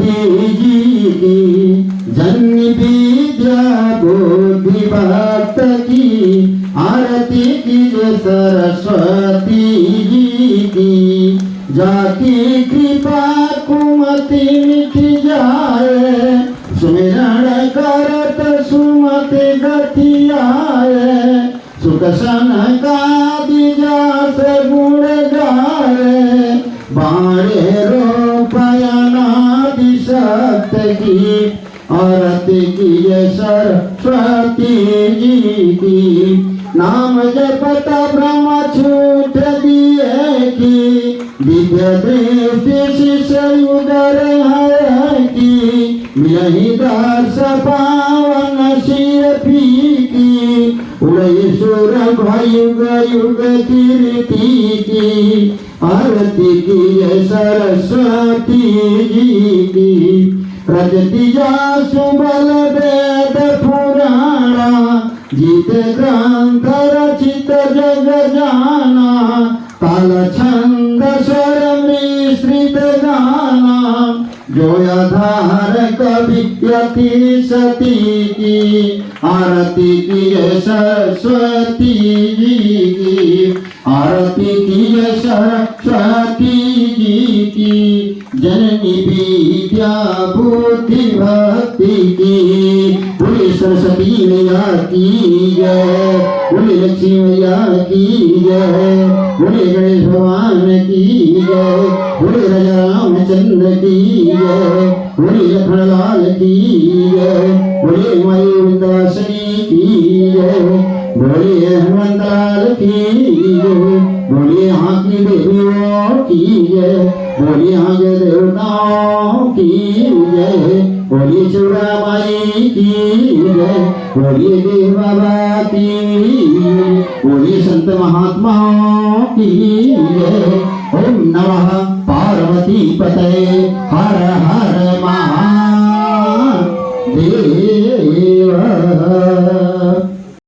जी की जन्म विद्या बुद्धि भक्त की आरती कीजिए सरस्वती जी की। जाकी कृपा कुमति मिट जाए सुमिरन करत सुमति गति आए। सुख सन का दिजास गुण गाए बाणे रूपयनादि सत्य की आरती कीजिए सरस्वती जी की। नाम जपत ब्रह्म छूट दिए की दिव्य दृष्टि शिष्य उदर है की। मिलहि दर्श पावन शिर फीकी उड़ई सुर युग युग कीर्ति की आरती की सरस्वती जी की। रजति जासु बल वेद पुराणा जीत ग्रंथ रचित जग जाना। ताल छंद स्वर मिश्रित गाना जो आधार कवि यति सती की आरती की सरस्वती जी की। आरती की सरस्वती जी की जननी विद्या बुद्धि भक्ति की। बोले सरस्वती मैया की जय, बोले लक्ष्मी मैया की जय, बोले गणेश भगवान की जय, बोले राजा रामचंद्र की जय, बोले लखन लाल की जय, बोले माई वृंदावनी की जय, बोले हनुमंत लाल की जय, बोले यहाँ की देवियों की जय, बोले यहाँ के देवताओं की जय, बोले शिवरामाई की जय, बोले देव बाबा की, बोले संत महात्माओं की जय। ओम नमः पार्वती पतये हर हर